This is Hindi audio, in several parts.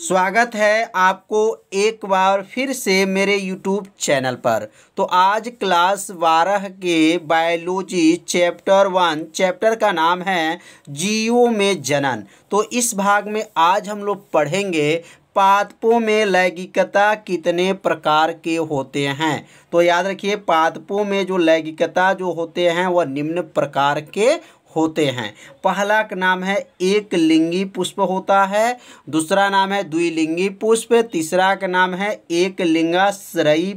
स्वागत है आपको एक बार फिर से मेरे YouTube चैनल पर। तो आज क्लास 12 के बायोलॉजी चैप्टर 1 चैप्टर का नाम है जीवों में जनन। तो इस भाग में आज हम लोग पढ़ेंगे पादपों में लैंगिकता कितने प्रकार के होते हैं। तो याद रखिए पादपों में जो लैंगिकता जो होते हैं वह निम्न प्रकार के होते हैं। पहला का नाम है एक लिंगी पुष्प होता है, दूसरा नाम है द्विलिंगी पुष्प, तीसरा का नाम है एक लिंगाश्रयी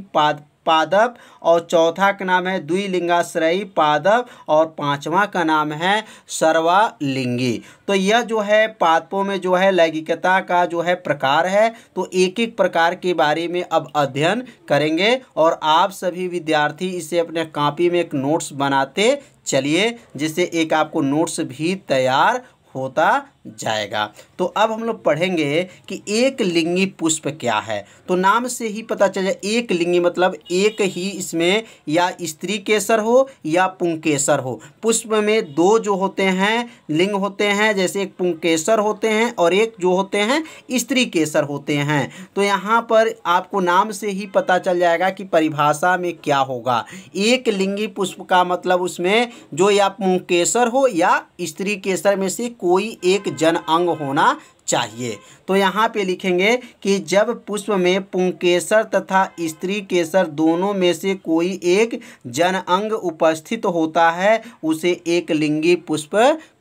पादप और चौथा का नाम है द्विलिंगाश्रयी पादप और पांचवा का नाम है सर्वलिंगी। तो यह जो है पादपों में जो है लैंगिकता का जो है प्रकार है। तो एक एक प्रकार के बारे में अब अध्ययन करेंगे और आप सभी विद्यार्थी इसे अपने कॉपी में एक नोट्स बनाते चलिए, जिससे एक आपको नोट्स भी तैयार होता जाएगा। तो अब हम लोग पढ़ेंगे कि एक लिंगी पुष्प क्या है। तो नाम से ही पता चल जाए, एक लिंगी मतलब एक ही इसमें या स्त्री केसर हो या पुंकेसर हो। पुष्प में दो जो होते हैं लिंग होते हैं, जैसे एक पुंकेसर होते हैं और एक जो होते हैं स्त्री केसर होते हैं। तो यहाँ पर आपको नाम से ही पता चल जाएगा कि परिभाषा में क्या होगा। एक लिंगी पुष्प का मतलब उसमें जो या पुंकेसर हो या स्त्री केसर में से कोई एक जन अंग होना चाहिए। तो यहाँ पे लिखेंगे कि जब पुष्प में पुंकेसर तथा स्त्री केसर दोनों में से कोई एक जन अंग उपस्थित होता है उसे एक लिंगी पुष्प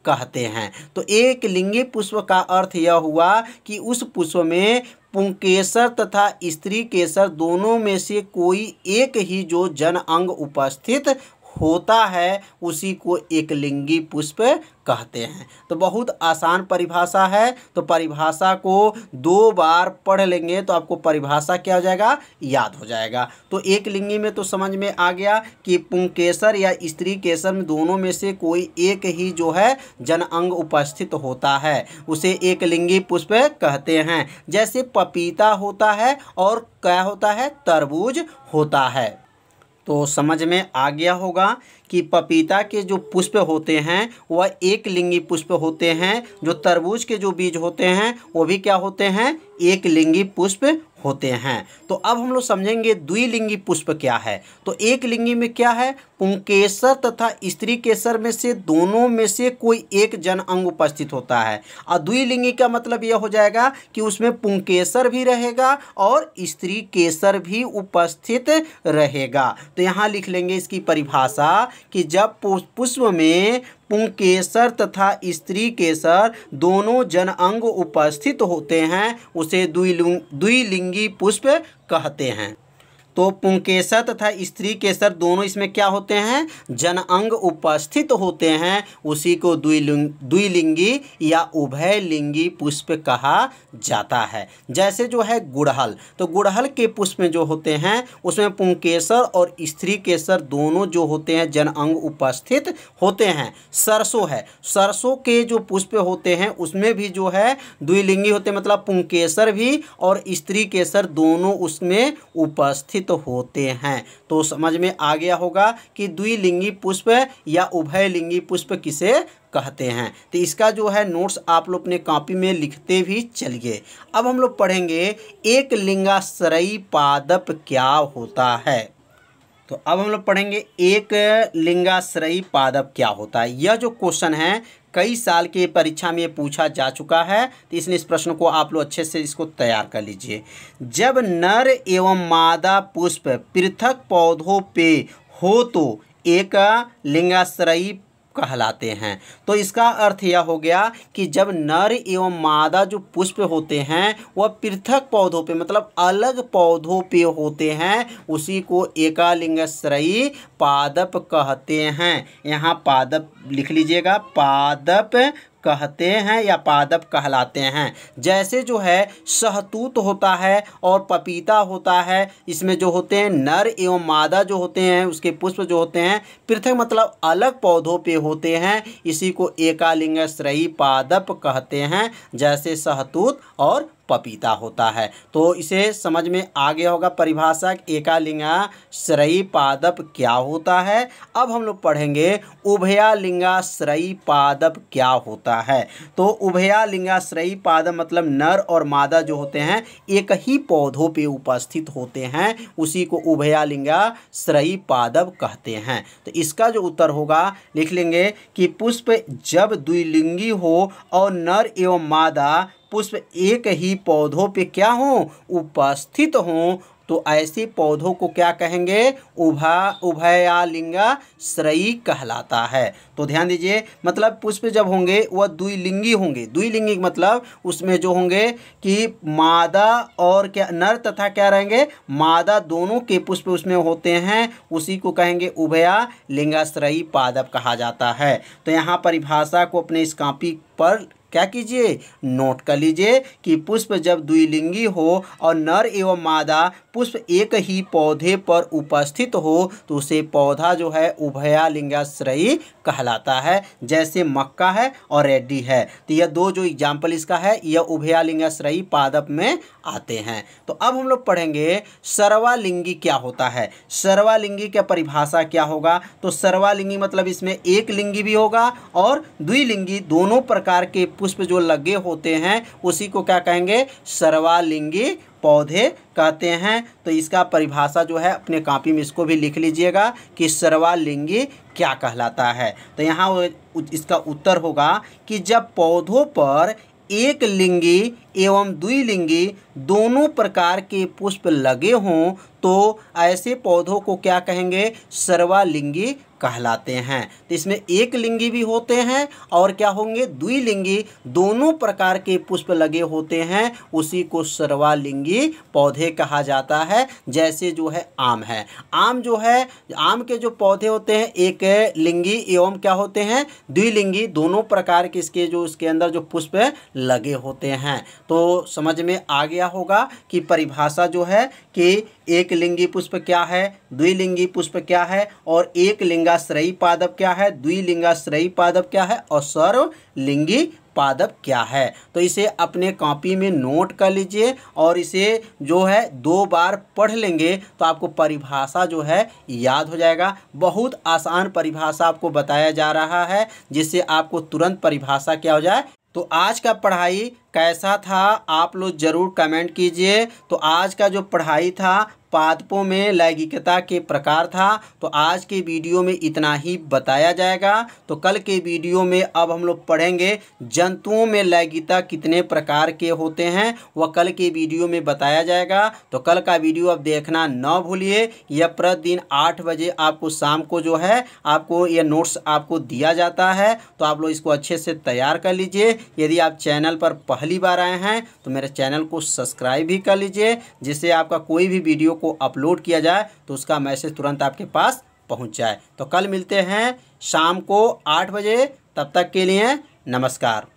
कहते हैं। तो एक लिंगी पुष्प का अर्थ यह हुआ कि उस पुष्प में पुंकेसर तथा स्त्री केसर दोनों में से कोई एक ही जो जन अंग उपस्थित होता है उसी को एक लिंगी पुष्प कहते हैं। तो बहुत आसान परिभाषा है। तो परिभाषा को 2 बार पढ़ लेंगे तो आपको परिभाषा क्या हो जाएगा, याद हो जाएगा। तो एक लिंगी में तो समझ में आ गया कि पुंकेसर या स्त्री केसर में दोनों में से कोई एक ही जो है जन अंग उपस्थित होता है उसे एक लिंगी पुष्प कहते हैं। जैसे पपीता होता है और क्या होता है, तरबूज होता है। तो समझ में आ गया होगा कि पपीता के जो पुष्प होते हैं वह एक लिंगी पुष्प होते हैं। जो तरबूज के जो बीज होते हैं वो भी क्या होते हैं, एक लिंगी पुष्प होते हैं। तो अब हम लोग समझेंगे द्विलिंगी पुष्प क्या है। तो एक लिंगी में क्या है, पुंकेसर तथा स्त्री केसर में से दोनों में से कोई एक जन अंग उपस्थित होता है। और द्विलिंगी का मतलब यह हो जाएगा कि उसमें पुंकेसर भी रहेगा और स्त्री केसर भी उपस्थित रहेगा। तो यहाँ लिख लेंगे इसकी परिभाषा कि जब पुष्प में पुंकेसर तथा स्त्री केसर दोनों जन अंग उपस्थित होते हैं उसे द्विलिंगी पुष्प कहते हैं। तो पुंकेसर तथा स्त्री केसर दोनों इसमें क्या होते हैं, जन अंग उपस्थित होते हैं, उसी को द्विलिंगी या उभयलिंगी पुष्प कहा जाता है। जैसे जो है गुड़हल, तो गुड़हल के पुष्प में जो होते हैं उसमें पुंकेसर और स्त्री केसर दोनों जो होते हैं जन अंग उपस्थित होते हैं। सरसों है, सरसों के जो पुष्प होते हैं उसमें भी जो है द्विलिंगी होते हैं, मतलब पुंकेसर भी और स्त्री केसर दोनों उसमें उपस्थित होते हैं। तो समझ में आ गया होगा कि द्विलिंगी पुष्प या उभयलिंगी पुष्प किसे कहते हैं। तो इसका जो है नोट्स आप लोग अपने कॉपी में लिखते भी चलिए। अब हम लोग पढ़ेंगे एक लिंगाश्रयी पादप क्या होता है। तो अब हम लोग पढ़ेंगे एक लिंगाश्रयी पादप क्या होता है। यह जो क्वेश्चन है कई साल के परीक्षा में पूछा जा चुका है, तो इसलिए इस प्रश्न को आप लोग अच्छे से इसको तैयार कर लीजिए। जब नर एवं मादा पुष्प पृथक पौधों पे हो तो एक लिंगाश्रयी कहलाते हैं। तो इसका अर्थ यह हो गया कि जब नर एवं मादा जो पुष्प होते हैं वह पृथक पौधों पे मतलब अलग पौधों पे होते हैं उसी को एकालिंगाश्रयी पादप कहते हैं। यहाँ पादप लिख लीजिएगा, पादप कहते हैं या पादप कहलाते हैं। जैसे जो है शहतूत होता है और पपीता होता है, इसमें जो होते हैं नर एवं मादा जो होते हैं उसके पुष्प जो होते हैं पृथक मतलब अलग पौधों पे होते हैं, इसी को एकालिंगाश्रयी पादप कहते हैं। जैसे शहतूत और पपीता होता है। तो इसे समझ में आ गया होगा परिभाषा एकालिंगाश्रयी पादप क्या होता है। अब हम लोग पढ़ेंगे उभयालिंगाश्रयी पादप क्या होता है। तो उभयालिंगाश्रयी पादप मतलब नर और मादा जो होते हैं एक ही पौधों पे उपस्थित होते हैं, उसी को उभयालिंगाश्रयी पादप कहते हैं। तो इसका जो उत्तर होगा लिख लेंगे कि पुष्प जब द्विलिंगी हो और नर एवं मादा पुष्प एक ही पौधों पे क्या हो, उपस्थित हों, तो ऐसे पौधों को क्या कहेंगे, उभयालिंगाश्रयी कहलाता है। तो ध्यान दीजिए, मतलब पुष्प जब होंगे वह द्विलिंगी होंगे। द्विलिंगी मतलब उसमें जो होंगे कि मादा और क्या नर तथा क्या रहेंगे, मादा दोनों के पुष्प उसमें होते हैं, उसी को कहेंगे उभयालिंगाश्रयी पादप कहा जाता है। तो यहाँ परिभाषा को अपने इस कॉपी पर क्या कीजिए, नोट कर लीजिए कि पुष्प जब द्विलिंगी हो और नर एवं मादा पुष्प एक ही पौधे पर उपस्थित हो तो उसे पौधा जो है उभयालिंगाश्रयी कहलाता है। जैसे मक्का है और रेड्डी है, तो यह दो जो एग्जाम्पल इसका है यह उभयालिंगाश्रयी पादप में आते हैं। तो अब हम लोग पढ़ेंगे सर्वालिंगी क्या होता है। सर्वालिंगी का परिभाषा क्या होगा। तो सर्वालिंगी मतलब इसमें एक लिंगी भी होगा और द्विलिंगी, दोनों प्रकार के पुष्प जो लगे होते हैं उसी को क्या कहेंगे, सर्वालिंगी पौधे कहते हैं। तो इसका परिभाषा जो है अपने कॉपी में इसको भी लिख लीजिएगा कि सर्वालिंगी क्या कहलाता है। तो यहाँ इसका उत्तर होगा कि जब पौधों पर एक लिंगी एवं द्विलिंगी दोनों प्रकार के पुष्प लगे हों तो ऐसे पौधों को क्या कहेंगे, सर्वालिंगी कहलाते हैं। तो इसमें एक लिंगी भी होते हैं और क्या होंगे, द्विलिंगी, दोनों प्रकार के पुष्प लगे होते हैं, उसी को सर्वालिंगी पौधे कहा जाता है। जैसे जो है आम है, आम जो है, आम के जो पौधे होते हैं एक लिंगी एवं क्या होते हैं, द्विलिंगी, दोनों प्रकार के इसके जो इसके अंदर जो पुष्प लगे होते हैं। तो समझ में आ गया होगा कि परिभाषा जो है कि एक लिंगी पुष्प क्या है, द्विलिंगी पुष्प क्या है और एक लिंगाश्रयी पादप क्या है, द्विलिंगाश्रयी पादप क्या है और सर्वलिंगी पादप क्या है। तो इसे अपने कॉपी में नोट कर लीजिए और इसे जो है 2 बार पढ़ लेंगे तो आपको परिभाषा जो है याद हो जाएगा। बहुत आसान परिभाषा आपको बताया जा रहा है जिससे आपको तुरंत परिभाषा क्या हो जाए। तो आज का पढ़ाई कैसा था आप लोग ज़रूर कमेंट कीजिए। तो आज का जो पढ़ाई था पादपों में लैंगिकता के प्रकार था। तो आज के वीडियो में इतना ही बताया जाएगा। तो कल के वीडियो में अब हम लोग पढ़ेंगे जंतुओं में लैंगिकता कितने प्रकार के होते हैं, वह कल के वीडियो में बताया जाएगा। तो कल का वीडियो अब देखना न भूलिए। यह प्रतिदिन 8 बजे आपको शाम को जो है आपको यह नोट्स आपको दिया जाता है। तो आप लोग इसको अच्छे से तैयार कर लीजिए। यदि आप चैनल पर पहली बार आए हैं तो मेरे चैनल को सब्सक्राइब भी कर लीजिए, जिससे आपका कोई भी वीडियो को अपलोड किया जाए तो उसका मैसेज तुरंत आपके पास पहुंच जाए। तो कल मिलते हैं शाम को 8 बजे, तब तक के लिए नमस्कार।